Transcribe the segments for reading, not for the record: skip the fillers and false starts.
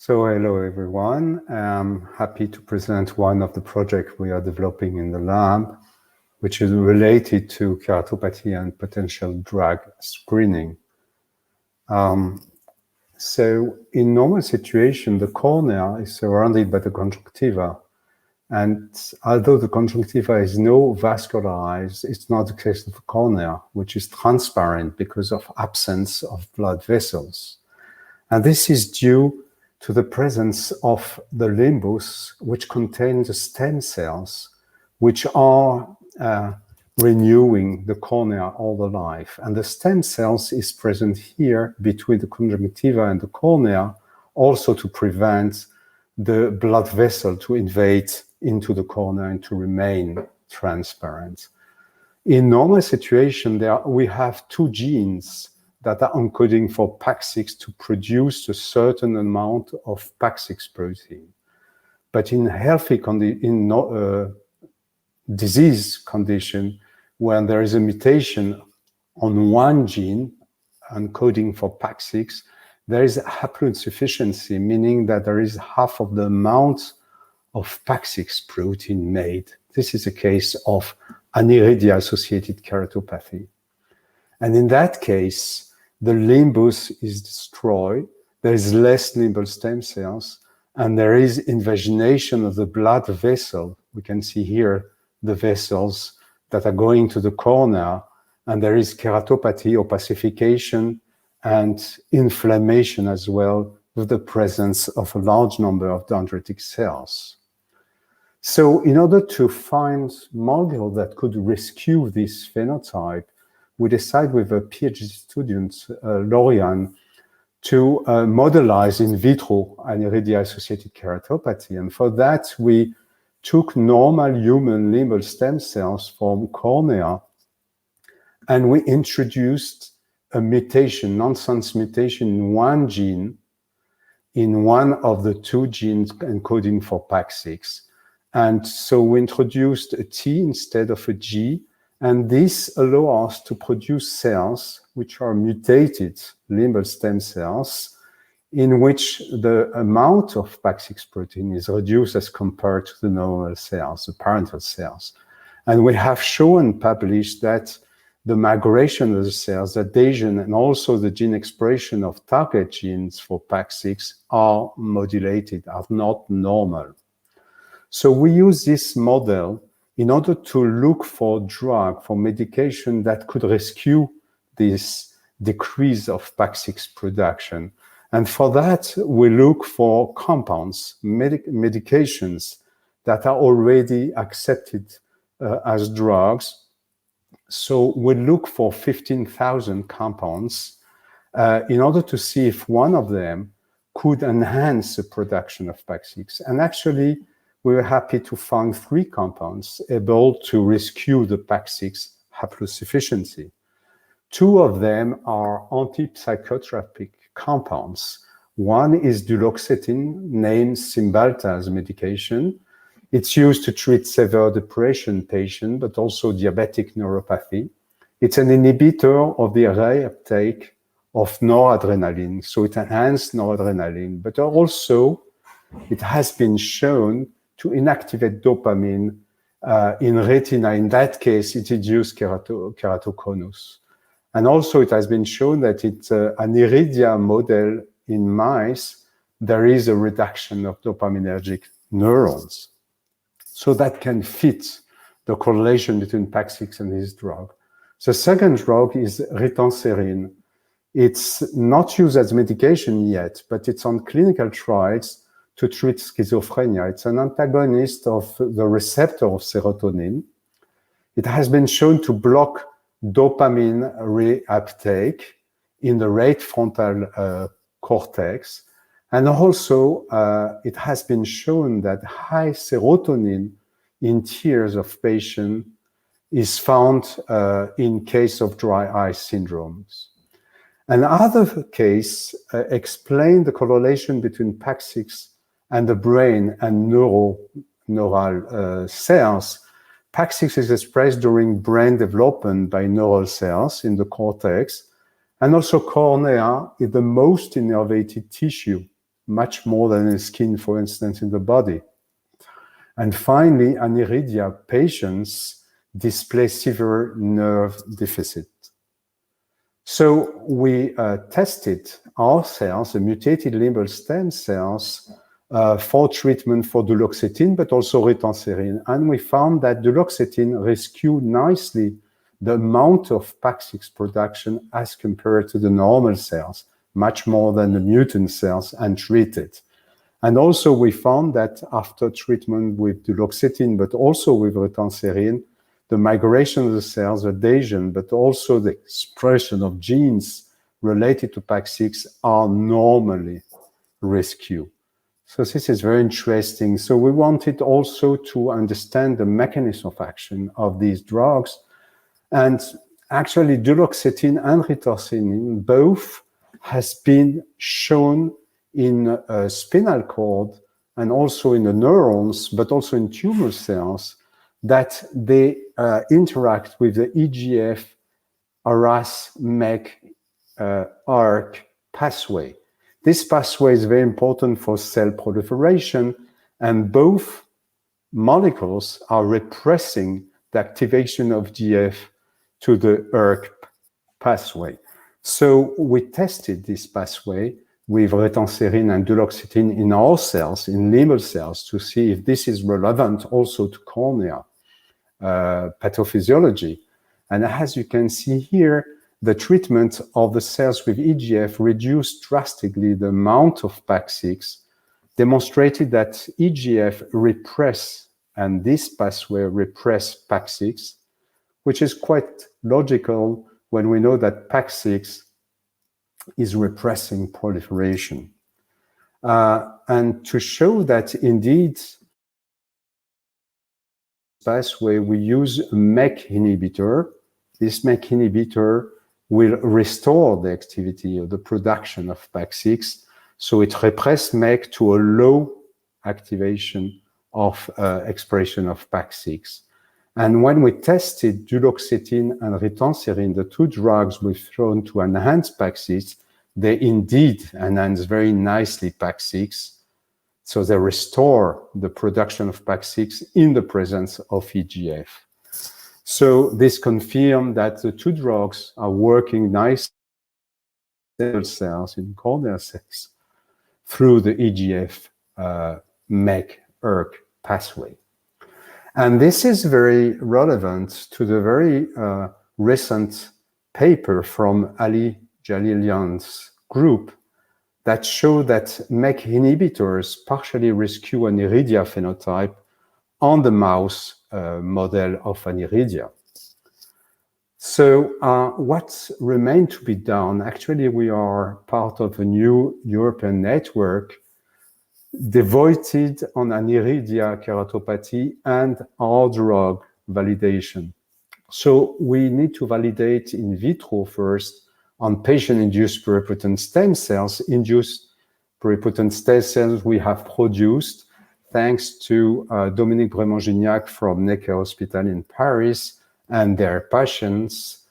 So hello everyone. I'm happy to present one of the projects we are developing in the lab, which is related to keratopathy and potential drug screening. So in normal situation, the cornea is surrounded by the conjunctiva. And although the conjunctiva is no vascularized, it's not the case of the cornea, which is transparent because of absence of blood vessels. And this is due to the presence of the limbus, which contains the stem cells, which are renewing the cornea all the life. And the stem cells is present here between the conjunctiva and the cornea, also to prevent the blood vessel to invade into the cornea and to remain transparent. In normal situation, we have two genes that are encoding for PAX6 to produce a certain amount of PAX6 protein. But in healthy disease condition, when there is a mutation on one gene encoding for PAX6, there is haploinsufficiency, meaning that there is half of the amount of PAX6 protein made. This is a case of aniridia-associated keratopathy. And in that case, the limbus is destroyed, there is less limbal stem cells, and there is invagination of the blood vessel. We can see here the vessels that are going to the cornea, and there is keratopathy, opacification, and inflammation as well, with the presence of a large number of dendritic cells. So in order to find model that could rescue this phenotype, we decide with a PhD student, Lorian, to modelize in vitro aniridia-associated keratopathy. And for that, we took normal human limbal stem cells from cornea, and we introduced a mutation, nonsense mutation in one gene, in one of the two genes encoding for PAX6. And so we introduced a T instead of a G, and this allows us to produce cells which are mutated limbal stem cells, in which the amount of PAX6 protein is reduced as compared to the normal cells, the parental cells. And we have shown, published, that the migration of the cells, adhesion, and also the gene expression of target genes for PAX6 are modulated, are not normal. So we use this model in order to look for drug, for medication that could rescue this decrease of PAX6 production. And for that, we look for compounds, medications that are already accepted as drugs. So we look for 15,000 compounds in order to see if one of them could enhance the production of PAX6. And actually, we were happy to find 3 compounds able to rescue the PAX6 haplosufficiency. 2 of them are antipsychotropic compounds. One is duloxetine, named Cymbalta's medication. It's used to treat severe depression patients, but also diabetic neuropathy. It's an inhibitor of the reuptake of noradrenaline, so it enhances noradrenaline, but also it has been shown to inactivate dopamine in retina. In that case, it induces keratoconus. And also it has been shown that it's an iridia model in mice, there is a reduction of dopaminergic neurons. So that can fit the correlation between PAX6 and this drug. The second drug is ritanserin. It's not used as medication yet, but it's on clinical trials to treat schizophrenia. It's an antagonist of the receptor of serotonin. It has been shown to block dopamine reuptake in the right frontal cortex. And also, it has been shown that high serotonin in tears of patients is found in case of dry eye syndromes. Another case explained the correlation between PAX6 and the brain and neural cells. PAX6 is expressed during brain development by neural cells in the cortex, and also cornea is the most innervated tissue much more than in skin, for instance, in the body. And finally, aniridia patients display severe nerve deficit. So we tested our cells, the mutated limbal stem cells, for treatment for duloxetine, but also ritonserine. And we found that duloxetine rescued nicely the amount of PAX6 production as compared to the normal cells, much more than the mutant cells untreated. And also we found that after treatment with duloxetine, but also with ritonserine, the migration of the cells, adhesion, but also the expression of genes related to PAX6 are normally rescued. So this is very interesting. So we wanted also to understand the mechanism of action of these drugs. And actually duloxetine and ritonserine both has been shown in spinal cord and also in the neurons, but also in tumor cells, that they interact with the EGF, RAS, MEK, ARC pathway. This pathway is very important for cell proliferation, and both molecules are repressing the activation of GF to the ERK pathway. So we tested this pathway with ritonserine and duloxetine in our cells, in limbal cells, to see if this is relevant also to cornea pathophysiology. And as you can see here, the treatment of the cells with EGF reduced drastically the amount of PAX6, demonstrated that EGF repress, and this pathway repress PAX6, which is quite logical when we know that PAX6 is repressing proliferation. And to show that indeed pathway, we use a MEK inhibitor. This MEK inhibitor will restore the activity of the production of PAX6. So it represses MEK to a low activation of expression of PAX6. And when we tested duloxetine and ritonserine, the two drugs we've shown to enhance PAX6, they indeed enhance very nicely PAX6. So they restore the production of PAX6 in the presence of EGF. So this confirmed that the two drugs are working nicely in cells, in corneal cells, through the EGF MEK ERK pathway. And this is very relevant to the very recent paper from Ali Jalilian's group that show that MEK inhibitors partially rescue aniridia phenotype on the mouse model of aniridia. So what remained to be done? Actually, we are part of a new European network devoted on aniridia keratopathy and our drug validation. So we need to validate in vitro first on patient-induced pluripotent stem cells. Induced pluripotent stem cells we have produced thanks to Dominique Brémond-Gignac from Necker Hospital in Paris and their patients.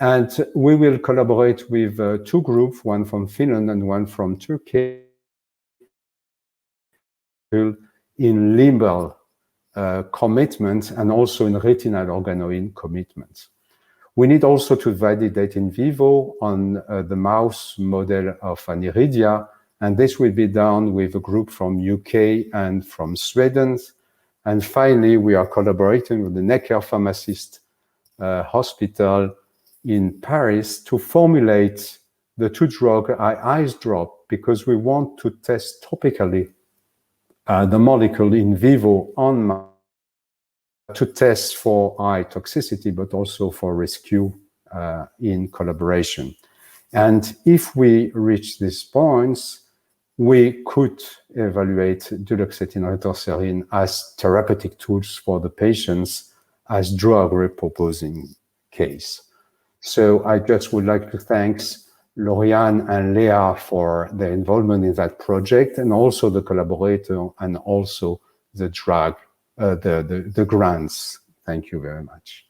And we will collaborate with two groups, one from Finland and one from Turkey, in limbal commitment and also in retinal organoid commitment. We need also to validate in vivo on the mouse model of aniridia, and this will be done with a group from UK and from Sweden. And finally, we are collaborating with the Necker Pharmacist Hospital in Paris to formulate the two drug eyes drop, because we want to test topically the molecule in vivo on mouse to test for eye toxicity, but also for rescue in collaboration. And if we reach these points, we could evaluate duloxetine and ritonserine as therapeutic tools for the patients as drug repurposing case. So I just would like to thank Lauriane and Leah for their involvement in that project, and also the collaborator and also the drug, the grants. Thank you very much.